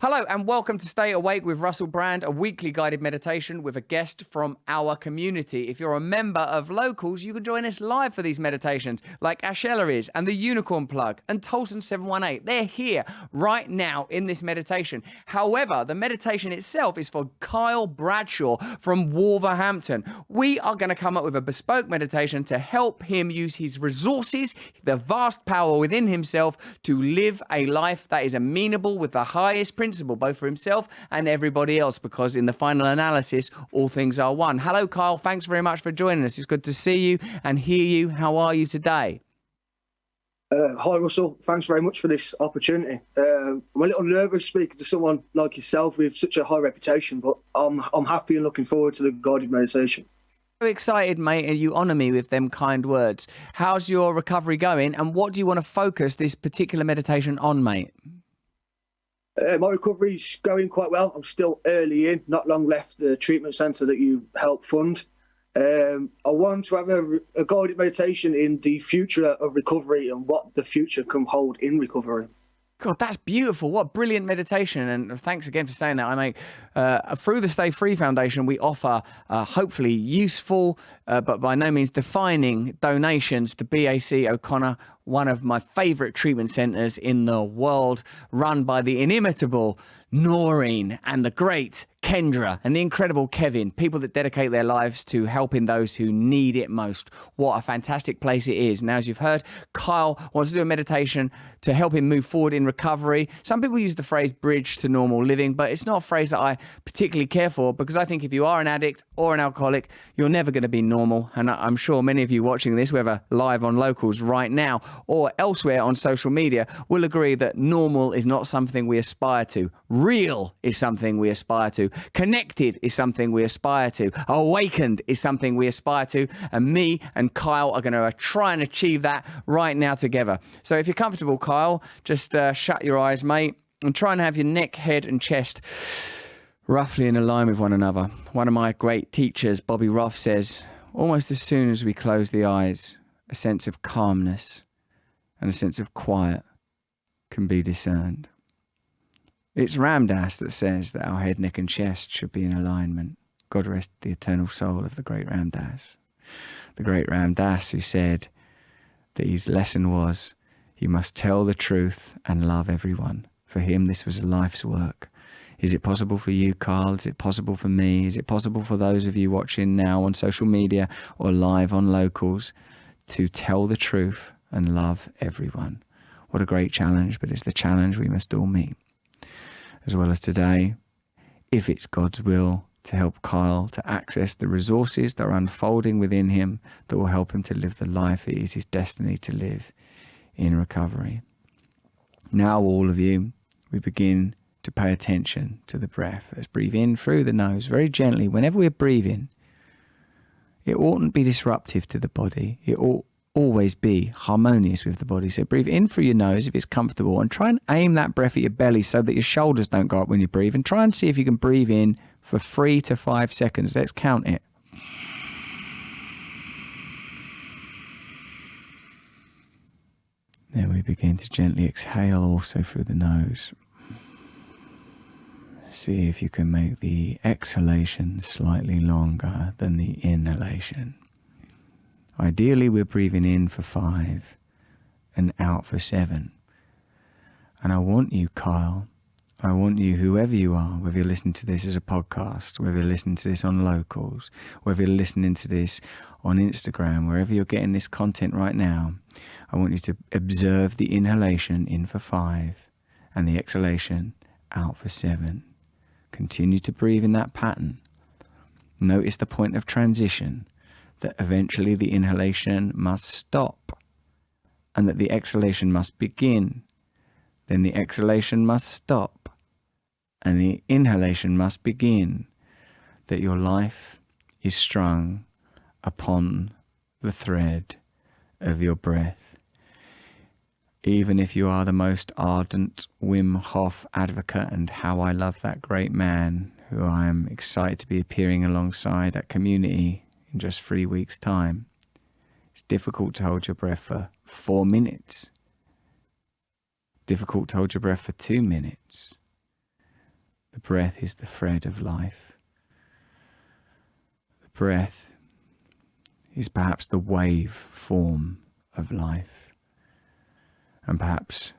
Hello and welcome to Stay Awake with Russell Brand, a weekly guided meditation with a guest from our community. If you're a member of Locals, you can join us live for these meditations like Ashella is and the Unicorn Plug and Tolson 718. They're here right now in this meditation. However, the meditation itself is for Kyle Bradshaw from Wolverhampton. We are going to come up with a bespoke meditation to help him use his resources, the vast power within himself to live a life that is amenable with the highest principle, both for himself and everybody else, because in the final analysis, all things are one. Hello, Kyle. Thanks very much for joining us. It's good to see you and hear you. How are you today? Hi, Russell. Thanks very much for this opportunity. I'm a little nervous speaking to someone like yourself with such a high reputation, but I'm happy and looking forward to the guided meditation. So excited, mate, and you honour me with them kind words. How's your recovery going, and what do you want to focus this particular meditation on, mate? My recovery's going quite well. I'm still early in, not long left the treatment centre that you help fund. I want to have a guided meditation in the future of recovery and what the future can hold in recovery. God, that's beautiful. What brilliant meditation. And thanks again for saying that. I make, through the Stay Free Foundation, we offer hopefully useful, but by no means defining donations to BAC OConnor, one of my favourite treatment centres in the world, run by the inimitable Noreen and the great Kendra and the incredible Kevin, people that dedicate their lives to helping those who need it most. What a fantastic place it is. Now, as you've heard, Kyle wants to do a meditation to help him move forward in recovery. Some people use the phrase bridge to normal living, but it's not a phrase that I particularly care for, because I think if you are an addict or an alcoholic, you're never going to be normal. And I'm sure many of you watching this, whether live on Locals right now or elsewhere on social media, will agree that normal is not something we aspire to. Real is something we aspire to. Connected is something we aspire to. Awakened is something we aspire to. And me and Kyle are going to try and achieve that right now together. So if you're comfortable, Kyle, just shut your eyes, mate, and try and have your neck, head and chest roughly in line with one another. One of my great teachers, Bobby Roth, says, almost as soon as we close the eyes, a sense of calmness and a sense of quiet can be discerned. It's Ram Dass that says that our head, neck and chest should be in alignment. God rest the eternal soul of the great Ram Dass. The great Ram Dass, who said that his lesson was, you must tell the truth and love everyone. For him, this was a life's work. Is it possible for you, Carl? Is it possible for me? Is it possible for those of you watching now on social media or live on Locals to tell the truth and love everyone? What a great challenge, but it's the challenge we must all meet. As well as today, if it's God's will, to help Kyle to access the resources that are unfolding within him that will help him to live the life it is his destiny to live in recovery. Now, all of you, we begin to pay attention to the breath. Let's breathe in through the nose very gently. Whenever we're breathing, it oughtn't be disruptive to the body. It ought always be harmonious with the body. So breathe in through your nose if it's comfortable, and try and aim that breath at your belly so that your shoulders don't go up when you breathe, and try and see if you can breathe in for 3 to 5 seconds. Let's count it. Then we begin to gently exhale also through the nose. See if you can make the exhalation slightly longer than the inhalation. Ideally, we're breathing in for 5 and out for 7. And I want you, Kyle, I want you, whoever you are, whether you're listening to this as a podcast, whether you're listening to this on Locals, whether you're listening to this on Instagram, wherever you're getting this content right now, I want you to observe the inhalation in for 5 and the exhalation out for 7. Continue to breathe in that pattern. Notice the point of transition, that eventually the inhalation must stop and that the exhalation must begin. Then the exhalation must stop and the inhalation must begin. That your life is strung upon the thread of your breath. Even if you are the most ardent Wim Hof advocate, and how I love that great man, who I am excited to be appearing alongside at Community in just 3 weeks' time. It's difficult to hold your breath for 4 minutes. Difficult to hold your breath for 2 minutes. breath is the thread of life. The breath is perhaps the wave form of life, and perhaps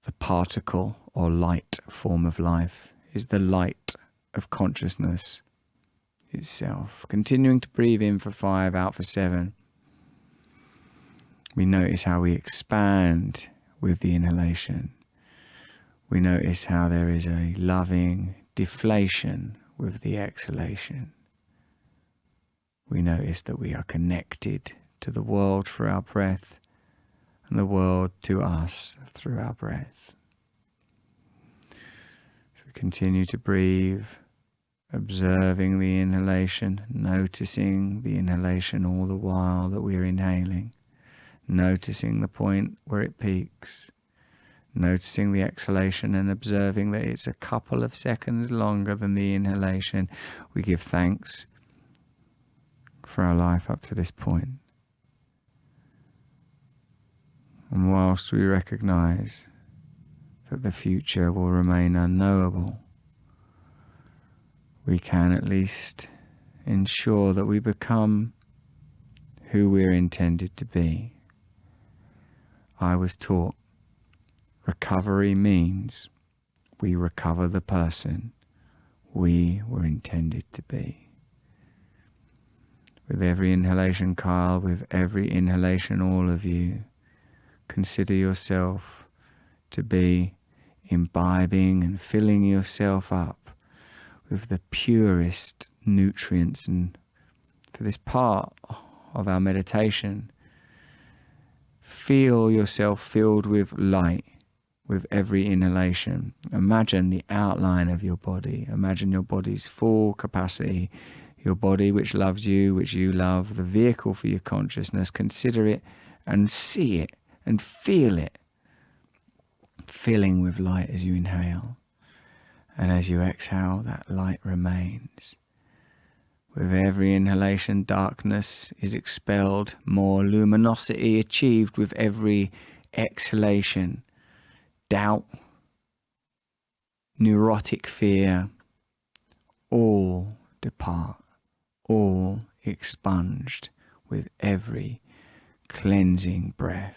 the particle or light form of life is the light of consciousness itself. Continuing to breathe in for 5, out for 7. We notice how we expand with the inhalation. We notice how there is a loving deflation with the exhalation. We notice that we are connected to the world through our breath, and the world to us through our breath. So we continue to breathe, observing the inhalation, noticing the inhalation all the while that we are inhaling, noticing the point where it peaks, noticing the exhalation and observing that it's a couple of seconds longer than the inhalation. We give thanks for our life up to this point. And whilst we recognize that the future will remain unknowable, we can at least ensure that we become who we're intended to be. I was taught recovery means we recover the person we were intended to be. With every inhalation, Kyle, with every inhalation, all of you, consider yourself to be imbibing and filling yourself up with the purest nutrients. And for this part of our meditation, feel yourself filled with light with every inhalation. Imagine the outline of your body. Imagine your body's full capacity, your body which loves you, which you love, the vehicle for your consciousness. Consider it and see it and feel it filling with light as you inhale. And as you exhale, that light remains. With every inhalation, darkness is expelled, more luminosity achieved with every exhalation. Doubt, neurotic fear, all depart, all expunged with every cleansing breath.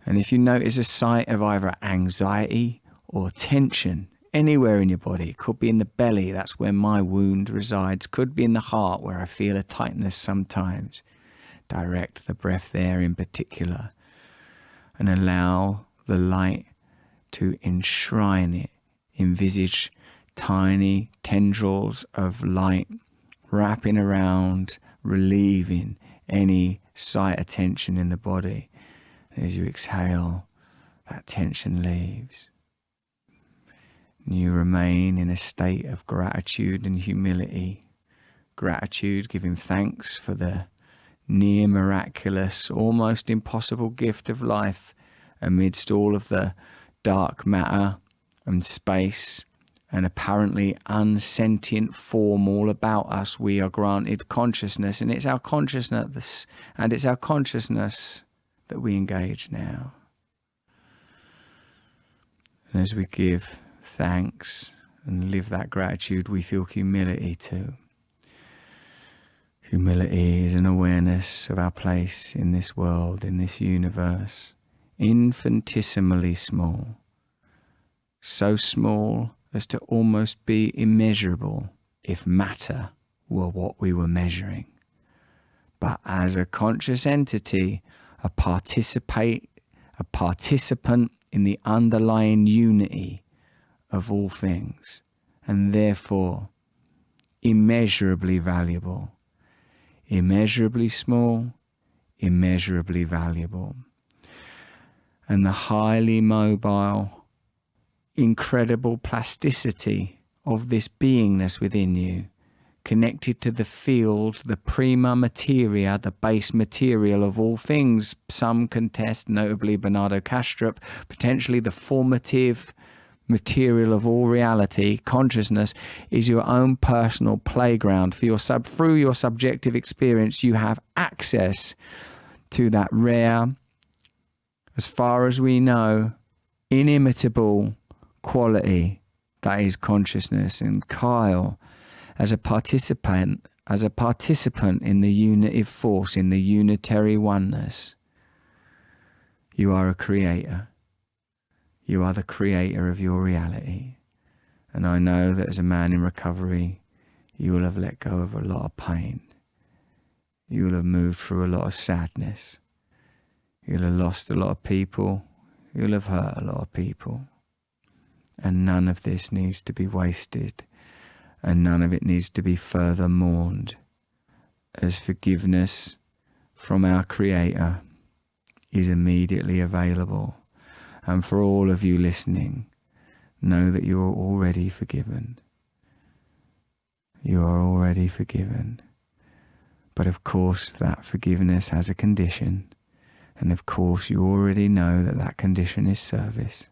And if you notice a site of either anxiety or tension anywhere in your body, it could be in the belly, that's where my wound resides, could be in the heart where I feel a tightness sometimes, direct the breath there in particular and allow the light to enshrine it. Envisage tiny tendrils of light wrapping around, relieving any site of tension in the body. As you exhale, that tension leaves. And you remain in a state of gratitude and humility. Gratitude, giving thanks for the near miraculous, almost impossible gift of life amidst all of the dark matter and space and apparently unsentient form all about us. We are granted consciousness, and it's our consciousness that we engage now. And as we give thanks and live that gratitude, we feel humility too. Humility is an awareness of our place in this world, in this universe, infinitesimally small, so small as to almost be immeasurable if matter were what we were measuring. But as a conscious entity, a participant in the underlying unity of all things, and therefore immeasurably valuable, immeasurably small, immeasurably valuable. And the highly mobile, incredible plasticity of this beingness within you, connected to the field, the prima materia, the base material of all things. Some contest, notably Bernardo Kastrup, potentially the formative material of all reality. Consciousness is your own personal playground. For through your subjective experience, you have access to that rare, as far as we know, inimitable quality that is consciousness, and Kyle as a participant in the unitive force, in the unitary oneness. You are a creator. You are the creator of your reality. And I know that as a man in recovery, you will have let go of a lot of pain. You will have moved through a lot of sadness. You'll have lost a lot of people. You'll have hurt a lot of people. And none of this needs to be wasted. And none of it needs to be further mourned. As forgiveness from our Creator is immediately available. And for all of you listening, know that you are already forgiven. You are already forgiven. But of course, that forgiveness has a condition. And of course, you already know that that condition is service.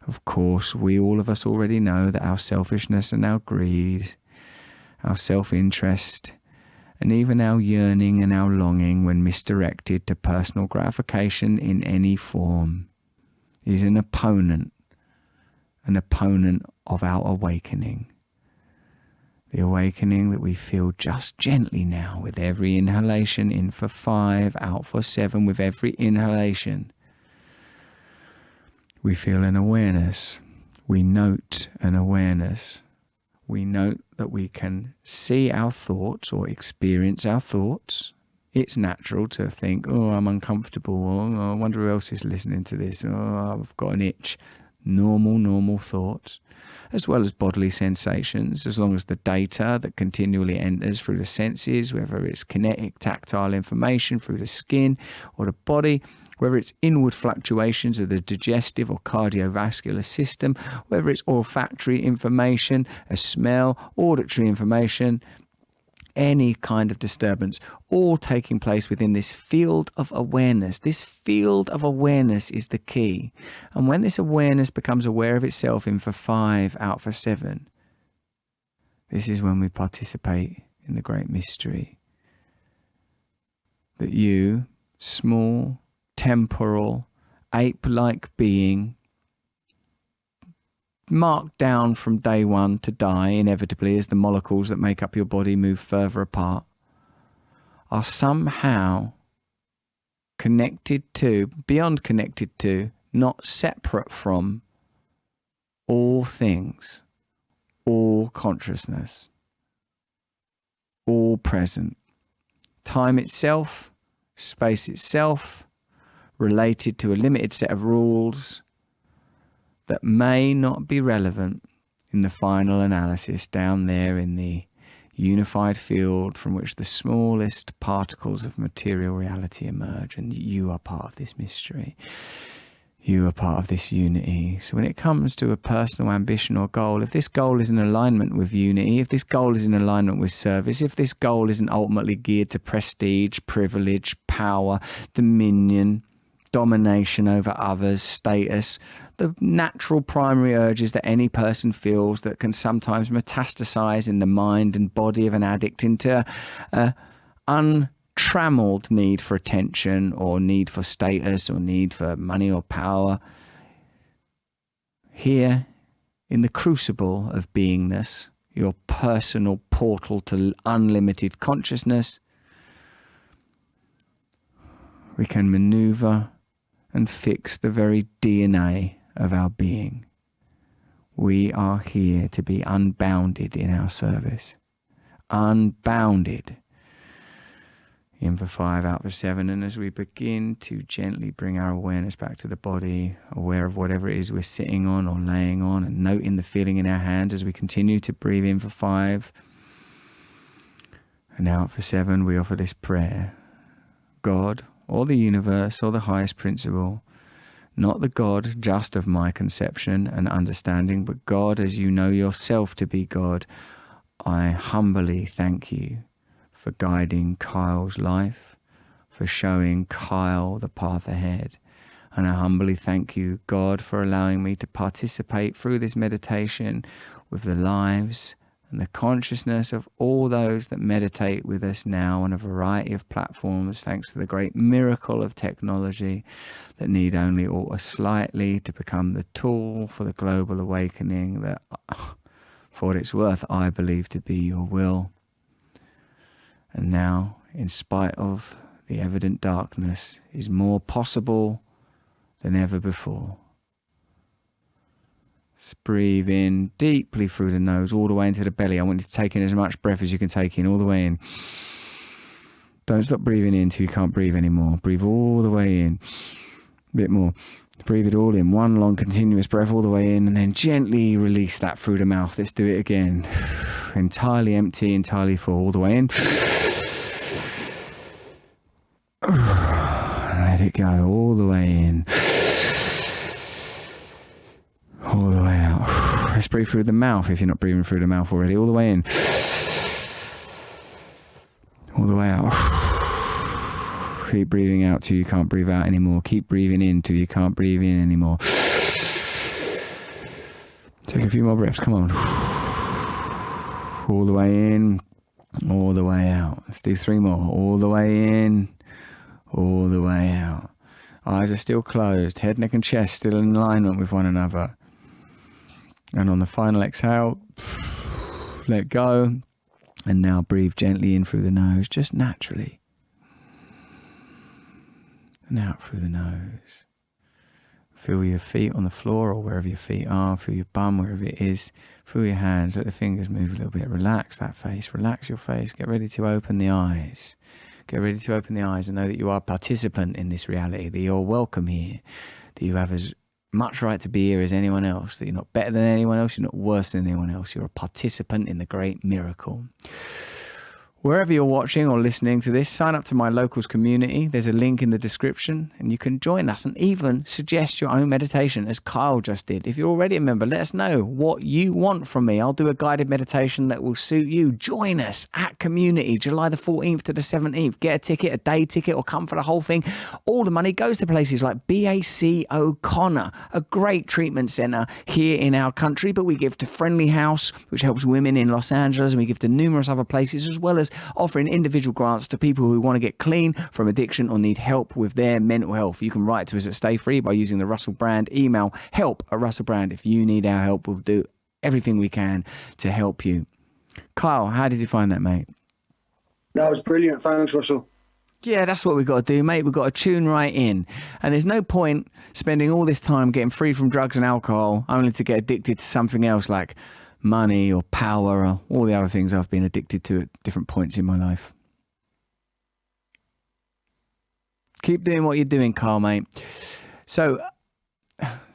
Of course, all of us already know that our selfishness and our greed, our self-interest, and even our yearning and our longing, when misdirected to personal gratification in any form, is an opponent of our awakening. The awakening that we feel just gently now with every inhalation, in for 5, out for 7, with every inhalation. We feel an awareness. We note an awareness. We note that we can see our thoughts or experience our thoughts. It's natural to think, oh, I'm uncomfortable, or oh, I wonder who else is listening to this, oh, I've got an itch. Normal thoughts, as well as bodily sensations, as long as the data that continually enters through the senses, whether it's kinetic, tactile information through the skin or the body, whether it's inward fluctuations of the digestive or cardiovascular system, whether it's olfactory information, a smell, auditory information, any kind of disturbance, all taking place within this field of awareness. This field of awareness is the key. And when this awareness becomes aware of itself in for 5, out for 7, this is when we participate in the great mystery. That you, small, temporal, ape-like being, marked down from day one to die inevitably as the molecules that make up your body move further apart, are somehow connected to, beyond connected to, not separate from all things, all consciousness, all present. Time itself, space itself, related to a limited set of rules that may not be relevant in the final analysis down there in the unified field from which the smallest particles of material reality emerge. And you are part of this mystery. You are part of this unity. So when it comes to a personal ambition or goal, if this goal is in alignment with unity, if this goal is in alignment with service, if this goal isn't ultimately geared to prestige, privilege, power, dominion, domination over others, status, the natural primary urges that any person feels that can sometimes metastasize in the mind and body of an addict into untrammeled need for attention or need for status or need for money or power. Here, in the crucible of beingness, your personal portal to unlimited consciousness, we can maneuver and fix the very DNA of our being. We are here to be unbounded in our service. Unbounded. In for 5, out for 7. And as we begin to gently bring our awareness back to the body, aware of whatever it is we're sitting on or laying on, and noting the feeling in our hands as we continue to breathe in for 5 and out for 7, we offer this prayer. God, or the universe, or the highest principle, not the God just of my conception and understanding, but God as you know yourself to be God, I humbly thank you for guiding Kyle's life, for showing Kyle the path ahead. And I humbly thank you, God, for allowing me to participate through this meditation with the lives and the consciousness of all those that meditate with us now on a variety of platforms, thanks to the great miracle of technology that need only alter slightly to become the tool for the global awakening that, for what it's worth, I believe to be your will. And now, in spite of the evident darkness, is more possible than ever before. Just breathe in deeply through the nose, all the way into the belly. I want you to take in as much breath as you can take in, all the way in. Don't stop breathing in until you can't breathe anymore. Breathe all the way in. A bit more. Breathe it all in. One long continuous breath all the way in, and then gently release that through the mouth. Let's do it again. Entirely empty, entirely full. All the way in. Let it go. All the way in. All the way out. Let's breathe through the mouth if you're not breathing through the mouth already. All the way in. All the way out. Keep breathing out till you can't breathe out anymore. Keep breathing in till you can't breathe in anymore. Take a few more breaths. Come on. All the way in. All the way out. Let's do 3 more. All the way in. All the way out. Eyes are still closed. Head, neck and chest still in alignment with one another. And on the final exhale, let go. And now breathe gently in through the nose, just naturally. And out through the nose. Feel your feet on the floor or wherever your feet are. Feel your bum wherever it is. Feel your hands. Let the fingers move a little bit. Relax that face. Relax your face. Get ready to open the eyes. Get ready to open the eyes and know that you are a participant in this reality, that you're welcome here, that you have as much right to be here as anyone else, that you're not better than anyone else, you're not worse than anyone else, you're a participant in the great miracle. Wherever you're watching or listening to this, sign up to my locals community. There's a link in the description and you can join us and even suggest your own meditation as Kyle just did. If you're already a member, let us know what you want from me. I'll do a guided meditation that will suit you. Join us at community, July the 14th to the 17th. Get a ticket, a day ticket, or come for the whole thing. All the money goes to places like BAC OConnor, a great treatment center here in our country, but we give to Friendly House, which helps women in Los Angeles, and we give to numerous other places, as well as offering individual grants to people who want to get clean from addiction or need help with their mental health. You can write to us at Stay Free by using the Russell Brand email, help@Russell Brand. If you need our help, we'll do everything we can to help you. Kyle, how did you find that, mate? That was brilliant. Thanks, Russell. Yeah, that's what we've got to do, mate. We've got to tune right in. And there's no point spending all this time getting free from drugs and alcohol only to get addicted to something else like money or power or all the other things I've been addicted to at different points in my life. Keep doing what you're doing, Kyle, mate. So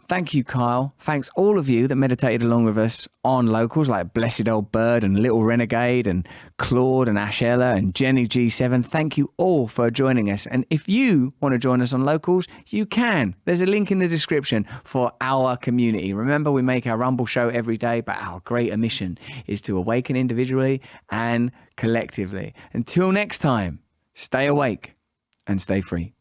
thank you, Kyle. Thanks all of you that meditated along with us on locals like Blessed Old Bird and Little Renegade and Claude and Ashella and Jenny G7. Thank you all for joining us. And if you want to join us on locals, you can. There's a link in the description for our community. Remember, we make our Rumble show every day, but our greater mission is to awaken individually and collectively. Until next time, stay awake and stay free.